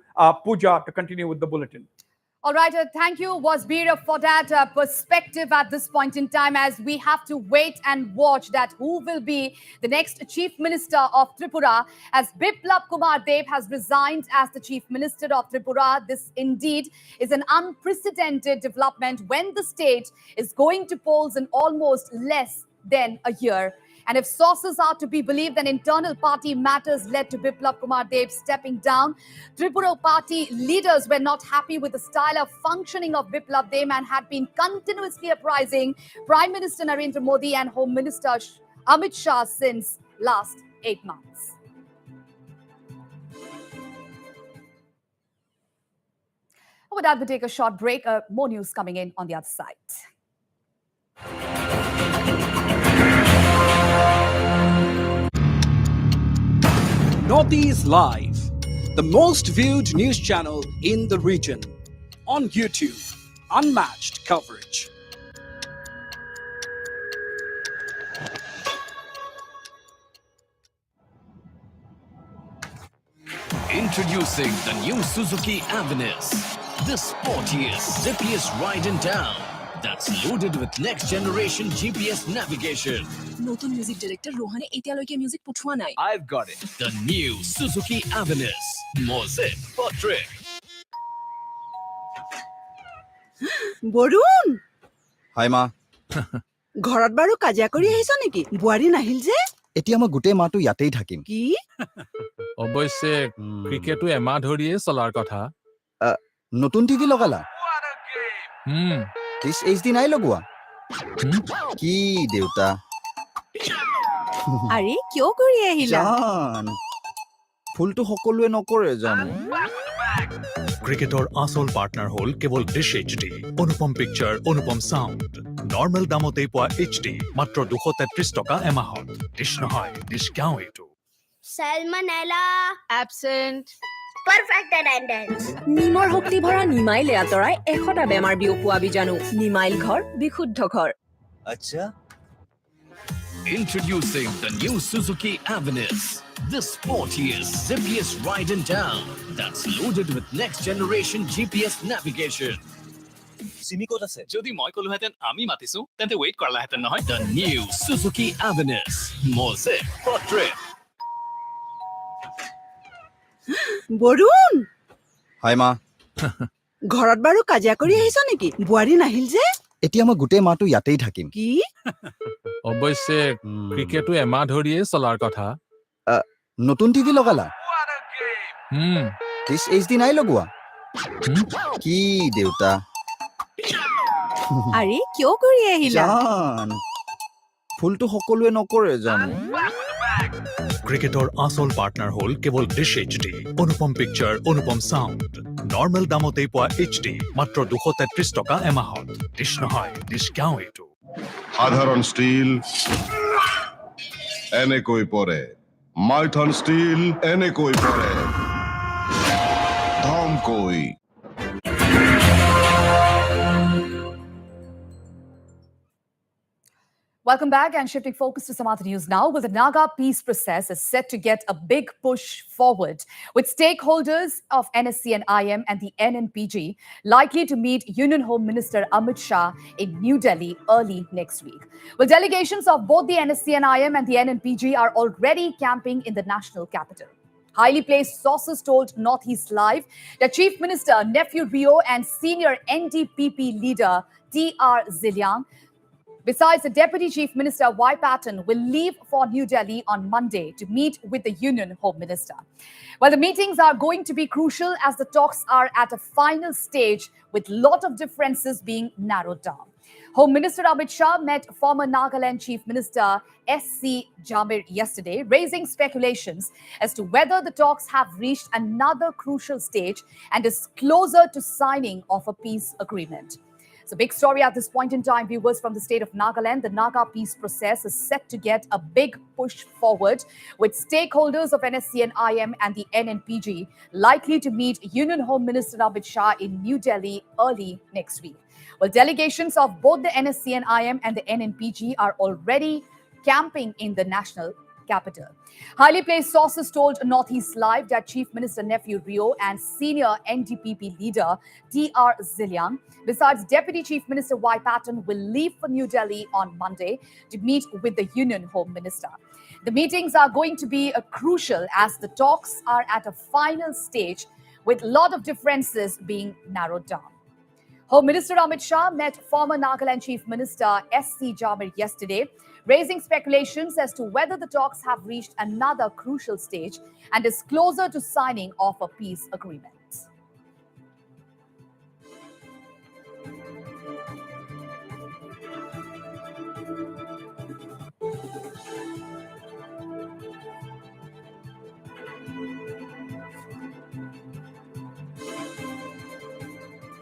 Speaker 2: Pooja, to continue with the bulletin.
Speaker 1: All right, thank you, Wasbir, for that perspective at this point in time, as we have to wait and watch that who will be the next Chief Minister of Tripura, as Biplab Kumar Deb has resigned as the Chief Minister of Tripura. This indeed is an unprecedented development when the state is going to polls in almost less than a year. And if sources are to be believed, then internal party matters led to Biplab Kumar Deb stepping down. Tripura party leaders were not happy with the style of functioning of Biplab Deb and had been continuously apprising Prime Minister Narendra Modi and Home Minister Amit Shah since last 8 months. With that, we'll take a short break. More news coming in on the other side.
Speaker 9: Northeast Live, the most viewed news channel in the region. On YouTube, unmatched coverage.
Speaker 10: Introducing the new Suzuki Avenus, the sportiest, zippiest ride in town that's loaded with next generation GPS navigation.
Speaker 11: নতুন music director রোহানে এতিয়ালৈকে music পঠোৱা নাই।
Speaker 10: I've got it. The new Suzuki Avenus, more zip for trip.
Speaker 11: Barun,
Speaker 6: hi মা।
Speaker 11: ঘৰত বাৰু কাজিয়া কৰি আহিছ নেকি? বোৱাৰী নাহিল যে?
Speaker 6: এতিয়া মই গোটেই মাহটো ইয়াতেই থাকিম।
Speaker 11: কি?
Speaker 12: অৱশ্যে ক্ৰিকেটো এমাহ ধৰিয়ে চলাৰ কথা।
Speaker 6: নতুন টিভি লগালা? দিছ এইচডি নাই লগোৱা? কি দেউতা?
Speaker 11: আৰে কিয় কৰি আহিলা?
Speaker 6: জান, ফুলটো সকলোৱে নকৰে জানো।
Speaker 13: ক্ৰিকেটৰ আচল পাৰ্টনাৰ হ'ল কেৱল ডিছ এইচডি, অনুপম পিকচাৰ, অনুপম চাউণ্ড। নৰ্মেল দামতেই পোৱা এইচডি মাত্ৰ 233 টকা এমাহত। ডিছ নহয়, ডিছ গাঁও এইটো।
Speaker 14: Salmonella.
Speaker 11: Absent.
Speaker 14: Perfect attendance.
Speaker 11: নিমৰ শক্তি ভৰা নিমাইলে আঁতৰাই 100টা বেমাৰ বিয়পোৱা বীজাণু। নিমাইল ঘৰ বিশুদ্ধ ঘৰ।
Speaker 6: আচ্ছা।
Speaker 10: Introducing the new Suzuki Avenus, the sportiest, zippiest ride in town that's loaded with next generation GPS navigation.
Speaker 6: Simi ক'ত আছে?
Speaker 10: যদি মই কলোহেঁতেন আমি মাতিছো তেন্তে ৱেইট কৰালাহেঁতেন নহয়। The new Suzuki Avenus, more zip for trip.
Speaker 11: Barun,
Speaker 6: hi মা।
Speaker 11: ঘৰত বাৰু কাজিয়া কৰি আহিছ নেকি? বোৱাৰী নাহিল যে?
Speaker 6: এতিয়া মই গোটেই মাহটো ইয়াতেই থাকিম।
Speaker 11: কি?
Speaker 12: অৱশ্যে ক্ৰিকেটো এমাহ ধৰিয়ে চলাৰ কথা।
Speaker 6: নতুন টিভি লগালা? দিছ এইচডি নাই লগোৱা? কি দেউতা?
Speaker 11: আৰে কিয় কৰি আহিলা?
Speaker 6: জান, ফুলটো সকলোৱে নকৰে জানো।
Speaker 13: ক্ৰিকেটৰ আচল পাৰ্টনাৰ হ'ল কেৱল ডিছ এইচডি, অনুপম পিকচাৰ, অনুপম চাউণ্ড। নৰ্মেল দামতেই পোৱা এইচডি মাত্ৰ 233 টকা এমাহত। ডিছ নহয়, ডিছ গাঁও এইটো।
Speaker 8: সাধাৰণ ষ্টীল এনেকৈ পৰে, মাইথন ষ্টীল এনেকৈ পৰে, ধমকৈ।
Speaker 1: Welcome back, and shifting focus to some other news now. Well, the Naga peace process is set to get a big push forward, with stakeholders of NSC and IM and the NNPG likely to meet Union Home Minister Amit Shah in New Delhi early next week. Well, delegations of both the NSC and IM and the NNPG are already camping in the national capital. Highly placed sources told Northeast Live that Chief Minister Nephew Rio and senior NDPP leader T.R. Ziliang, besides the Deputy Chief Minister Y. Patton, will leave for New Delhi on Monday to meet with the Union Home Minister. Well, the meetings are going to be crucial as the talks are at a final stage with lot of differences being narrowed down. Home Minister Amit Shah met former Nagaland Chief Minister S.C. Jamir yesterday, raising speculations as to whether the talks have reached another crucial stage and is closer to signing of a peace agreement. It's a big story at this point in time, viewers, from the state of Nagaland. The Naga peace process is set to get a big push forward, with stakeholders of NSC and IM and the NNPG likely to meet Union Home Minister Amit Shah in New Delhi early next week. Well, delegations of both the NSC and IM and the NNPG are already camping in the national capital. Highly placed sources told Northeast Live that Chief Minister Nephew Rio and senior NDPP leader T.R. Ziliang, besides Deputy Chief Minister Y. Patton, will leave for New Delhi on Monday to meet with the Union Home Minister. The meetings are going to be crucial as the talks are at a final stage, with a lot of differences being narrowed down. Home Minister Amit Shah met former Nagaland Chief Minister S.C. Jamir yesterday, raising speculations as to whether the talks have reached another crucial stage and is closer to signing of a peace agreement.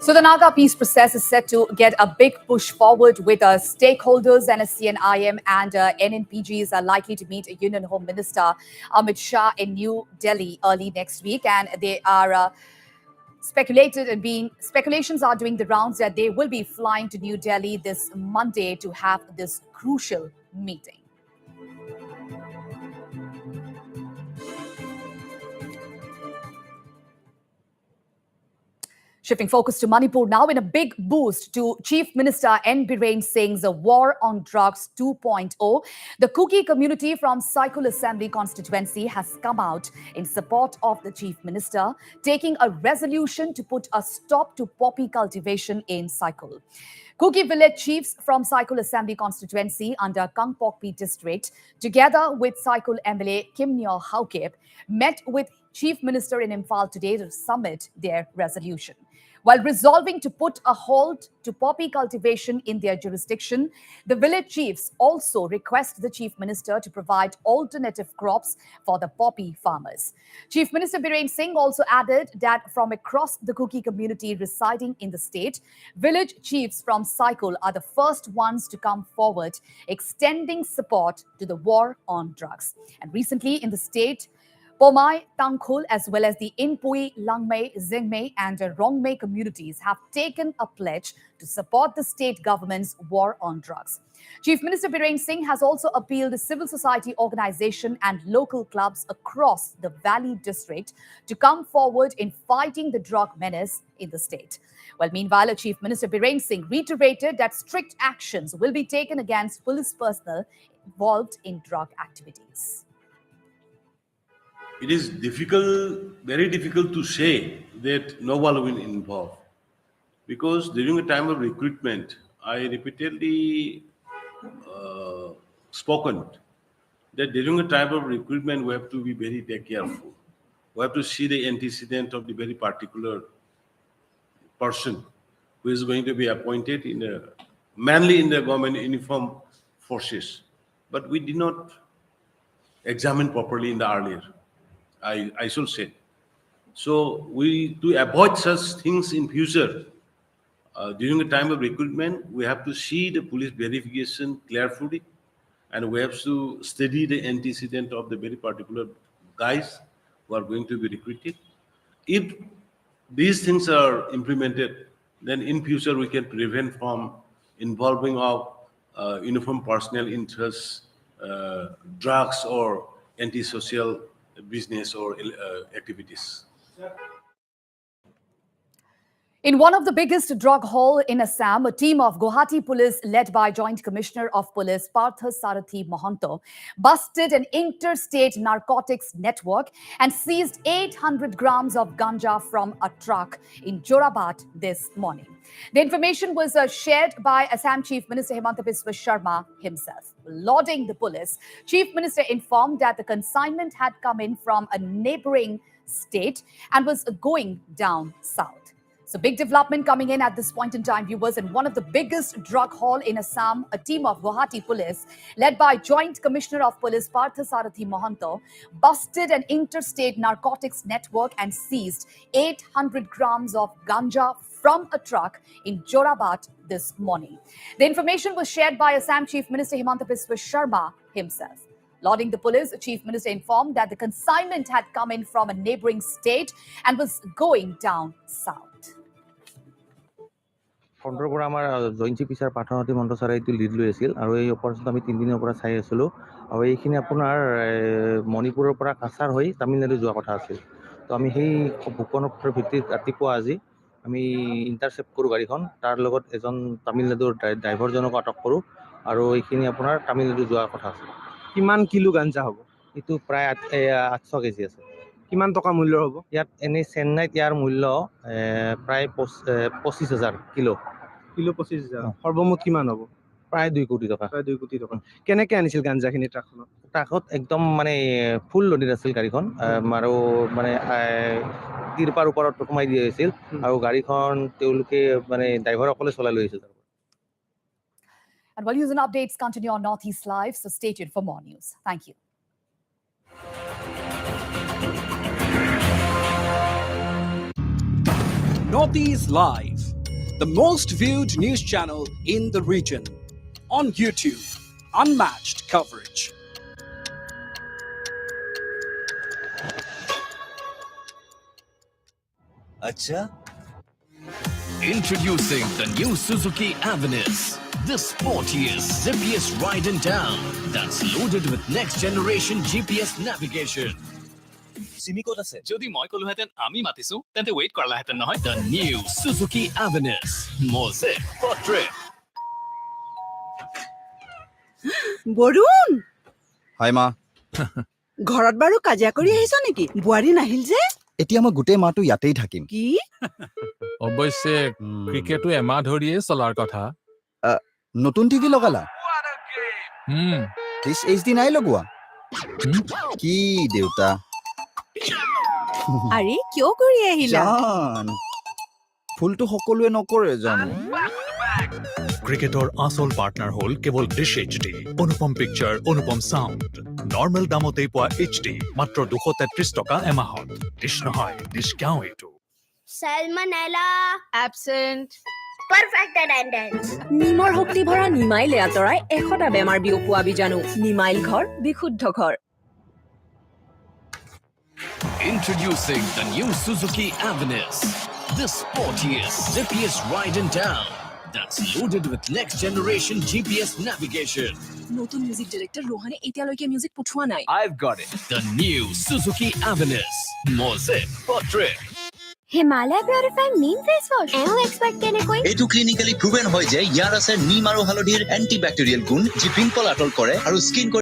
Speaker 1: So the Naga peace process is set to get a big push forward with stakeholders. NSC and IM and NNPGs are likely to meet Union Home Minister Amit Shah in New Delhi early next week, and they are speculations are doing the rounds that they will be flying to New Delhi this Monday to have this crucial meeting. Shifting focus to Manipur now, in a big boost to Chief Minister N. Biren Singh's War on Drugs 2.0, the Kuki community from Saikul Assembly constituency has come out in support of the Chief Minister, taking a resolution to put a stop to poppy cultivation in Saikul. Kuki village chiefs from Saikul Assembly constituency under Kangpokpi district, together with Saikul MLA Kim Nyo Haukip, met with Chief Minister in Imphal today to submit their resolution. While resolving to put a halt to poppy cultivation in their jurisdiction, the village chiefs also request the Chief Minister to provide alternative crops for the poppy farmers. Chief Minister Biren Singh also added that from across the Kuki community residing in the state, village chiefs from Saikul are the first ones to come forward, extending support to the war on drugs. And recently in the state, Pomai, Tangkhul, as well as the Inpui, Langmei, Zingmei, and Rongmei communities have taken a pledge to support the state government's war on drugs. Chief Minister Biren Singh has also appealed to civil society organization and local clubs across the Valley district to come forward in fighting the drug menace in the state. Well, meanwhile, Chief Minister Biren Singh reiterated that strict actions will be taken against police personnel involved in drug activities.
Speaker 15: It is difficult, very difficult to say that no one will involve, because during the time of recruitment, I repeatedly spoken that during the time of recruitment we have to be very careful. We have to see the antecedent of the very particular person who is going to be appointed mainly in the government uniform forces. But we did not examine properly in the earlier. I should say. So to avoid such things in future, during the time of recruitment, we have to see the police verification carefully, and we have to study the antecedent of the very particular guys who are going to be recruited. If these things are implemented, then in future we can prevent from involving of uniform personnel interests, drugs or antisocial business or activities.
Speaker 1: In one of the biggest drug haul in Assam, a team of Guwahati police led by Joint Commissioner of Police Partha Sarathi Mohanto busted an interstate narcotics network and seized 800 grams of ganja from a truck in Jorabat this morning. The information was shared by Assam Chief Minister Himanta Biswa Sharma himself. Lauding the police, Chief Minister informed that the consignment had come in from a neighboring state and was going down south. So big development coming in at this point in time, viewers, and one of the biggest drug haul in Assam, a team of Guwahati police led by Joint Commissioner of Police Partha Sarathi Mohanto busted an interstate narcotics network and seized 800 grams of ganja from a truck in Jorabat this morning. The information was shared by Assam Chief Minister Himanta Biswa Sharma himself. Lauding the police, the Chief Minister informed that the consignment had come in from a neighboring state and was going down south.
Speaker 16: ফ্ৰণ্টৰ পৰা আমাৰ joint chief officer Parthasarathi Mahanta ছাৰে এইটো lead লৈ আছিল আৰু এই অপাৰেশ্যনটো আমি 3 দিনৰ পৰা চাই আছিলোঁ আৰু এইখিনি আপোনাৰ মণিপুৰৰ পৰা কাছাৰ হৈ তামিলনাডু যোৱা কথা আছিল। তো আমি সেই ভূপনৰ ভিত্তিত ৰাতিপুৱা আজি আমি ইণ্টাৰচেপ্ট কৰোঁ গাড়ীখন, তাৰ লগত এজন তামিলনাডুৰ ড্ৰাইভাৰজনক আটক কৰোঁ আৰু এইখিনি আপোনাৰ তামিলনাডু যোৱাৰ কথা আছিল।
Speaker 17: কিমান কিলো গাঞ্জা হ'ব?
Speaker 16: এইটো প্ৰায় 800 কেজি আছে।
Speaker 17: কিমান টকা মূল্যৰ হ'ব?
Speaker 16: ইয়াত এনেই চেন্নাইত ইয়াৰ মূল্য প্ৰায় 25,000 কিলো।
Speaker 17: কিলো 25,000। সৰ্বমুঠ কিমান হ'ব?
Speaker 16: প্ৰায় 2 কোটি টকা।
Speaker 17: প্ৰায় 2 কোটি টকা। কেনেকে আনিছিল গাঞ্জাখিনি ট্ৰাকখনত?
Speaker 16: ট্ৰাকত একদম মানে ফুল লোডেড আছিল গাড়ীখন আৰু মানে তিৰপাৰ ওপৰত সোমাই দিয়া হৈছিল আৰু গাড়ীখন তেওঁলোকে মানে ড্ৰাইভাৰ অকলে চলাই লৈ আহিছিল।
Speaker 1: And while news and updates continue on Northeast Live, so stay tuned for more news. Thank you.
Speaker 9: Northeast Live, the most viewed news channel in the region. On YouTube, unmatched coverage.
Speaker 10: Acha? Introducing the new Suzuki Avenue. The sportiest, zippiest ride in town that's loaded with next generation GPS navigation.
Speaker 18: Simiko আছে যদি মই কলোহেতেন আমি মাতিছো তেন্তে wait কৰালাহেতেন নহয়
Speaker 10: The new Suzuki Avenue. Mosaic Portrait.
Speaker 19: Barun
Speaker 20: hi মা
Speaker 19: ঘৰত বাৰু কাজিয়া কৰি আহিছ নেকি বুৱাৰী নাহিল যে
Speaker 20: এতিয়া মই গোটেই মাহটো ইয়াতেই থাকিম
Speaker 19: কি
Speaker 12: অৱশ্যে ক্ৰিকেটো এমাহ ধৰিয়ে চলাৰ কথা
Speaker 20: নতুন টিভি লগালা দিছ এইচডি নাই লগোৱা কি দেউতা
Speaker 19: আৰে কিয় কৰি আহিলা
Speaker 20: জান ফুলটো সকলোৱে নকৰে জানো
Speaker 13: ক্ৰিকেটৰ আসল পাৰ্টনাৰ হ'ল কেৱল ডিশ এইচডি অনুপম পিকচাৰ অনুপম সাউণ্ড নৰ্মেল দামতেই পোৱা এইচডি মাত্ৰ 233 টকা এমাহত ডিশ নহয় ডিশ কিয় এইটো
Speaker 14: Salmonella.
Speaker 11: Absent.
Speaker 14: Perfect attendance.
Speaker 11: নিমৰ শক্তি ভৰা নিমাইলে আঁতৰাই 100টা বেমাৰ বিয়পোৱা বীজাণু নিমাইল ঘৰ বিশুদ্ধ ঘৰ
Speaker 10: Introducing the new Suzuki Avenue. The sportiest, zippiest ride in town that's loaded with next generation GPS navigation.
Speaker 11: নতুন মিউজিক ডাইৰেক্টৰ ৰোহানে এতিয়ালৈকে মিউজিক পঠোৱা নাই
Speaker 10: I've got it. The new Suzuki Avenue. Mosaic Portrait.
Speaker 14: Himalaya Purified Neem Face Wash. এও expert কেনেকৈ?
Speaker 18: এইটো clinically proven হয় যে ইয়াৰ আছে নিম আৰু হালধিৰ এন্টিব্যাকটেৰিয়েল গুণ যি পিম্পল আঁতৰ কৰে আৰু স্কিন